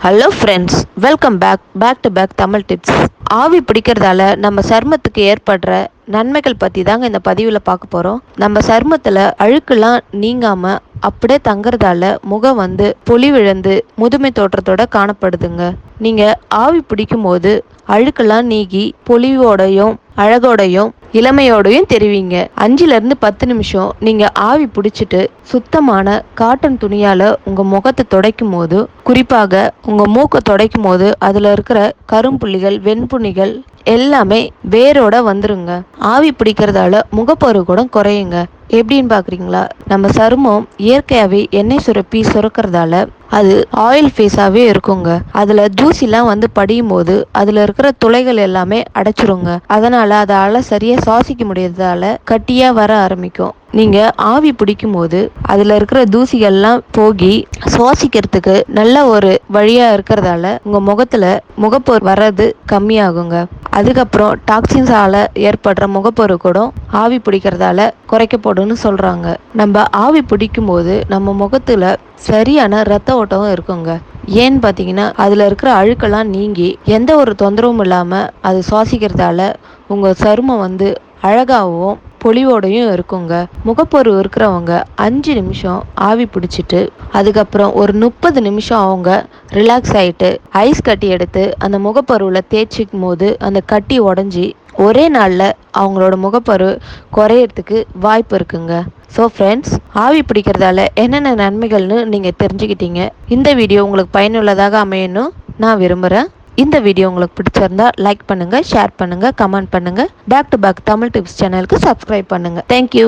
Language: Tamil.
Hello friends, welcome back to back Tamil tips. ஆவி பிடிக்கிறதால நம்ம சருமத்துக்கு ஏற்படுற நன்மைகள் பற்றி தாங்க இந்த பதிவில் பார்க்க போகிறோம். நம்ம சருமத்தில் அழுக்கெல்லாம் நீங்காமல் அப்படியே தங்குறதால முகம் பொலிவிழந்து முதுமை தோற்றத்தோட காணப்படுதுங்க. நீங்கள் ஆவி பிடிக்கும் போது அழுக்கெல்லாம் நீங்கி பொலிவோடையும் அழகோடையும் இளமையோடையும் தெரிவிங்க. 5-10 நிமிஷம் நீங்க ஆவி பிடிச்சிட்டு சுத்தமான காட்டன் துணியால உங்க முகத்தை துடைக்கும் போது, குறிப்பாக உங்க மூக்கை துடைக்கும் போது அதுல இருக்கிற கரும்புள்ளிகள் வெண்புண்ணிகள் எல்லாமே வேரோட வந்துருங்க. ஆவி பிடிக்கிறதால முகப்பரு கூட குறையுங்க. எப்படின்னு பாக்குறீங்களா? நம்ம சருமம் இயற்கையாவே எண்ணெய் சுரப்பி சுரக்கிறதால அது ஆயில் ஃபேஸாவே இருக்குங்க. அதுல தூசிலாம் படியும் போது அதுல இருக்கிற துளைகள் எல்லாமே அடைச்சிருங்க. அதனால அதால சரியா சுவாசிக்க முடியாததால கட்டியா வர ஆரம்பிக்கும். நீங்க ஆவி பிடிக்கும் போது அதுல இருக்கிற தூசிகள்லாம் போகி சுவாசிக்கிறதுக்கு நல்ல ஒரு வழியா இருக்கிறதால உங்க முகத்துல முகப்பொரு வர்றது கம்மியாகுங்க. அதுக்கப்புறம் டாக்ஸின்ஸால ஏற்படுற முகப்பொரு கூட ஆவி பிடிக்கிறதால குறைக்கப்படும்னு சொல்றாங்க. நம்ம ஆவி பிடிக்கும் போது நம்ம முகத்துல சரியான ரத்த ஓட்டமும் இருக்குங்க. ஏன்னு பார்த்தீங்கன்னா அதுல இருக்கிற அழுக்கெல்லாம் நீங்கி எந்த ஒரு தொந்தரவும் இல்லாம அது சுவாசிக்கிறதால உங்க சருமம் அழகாகவும் பொலிவோடையும் இருக்குங்க. முகப்பொரு இருக்கிறவங்க 5 நிமிஷம் ஆவி பிடிச்சிட்டு அதுக்கப்புறம் ஒரு 30 நிமிஷம் அவங்க ரிலாக்ஸ் ஆயிட்டு ஐஸ் கட்டி எடுத்து அந்த முகப்பருவில் தேய்ச்சிக்கும் போது அந்த கட்டி உடஞ்சி ஒரே நாளில் அவங்களோட முகப்பரு குறையறதுக்கு வாய்ப்பு இருக்குங்க. ஸோ ஃப்ரெண்ட்ஸ், ஆவி பிடிக்கிறதால என்னென்ன நன்மைகள்னு நீங்கள் தெரிஞ்சுக்கிட்டீங்க. இந்த வீடியோ உங்களுக்கு பயனுள்ளதாக அமையணும் நான் விரும்புகிறேன். இந்த வீடியோ உங்களுக்கு பிடிச்சிருந்தா லைக் பண்ணுங்கள், ஷேர் பண்ணுங்கள், கமெண்ட் பண்ணுங்கள். Back to back Tamil tips சேனலுக்கு சப்ஸ்கிரைப் பண்ணுங்கள். தேங்க்யூ.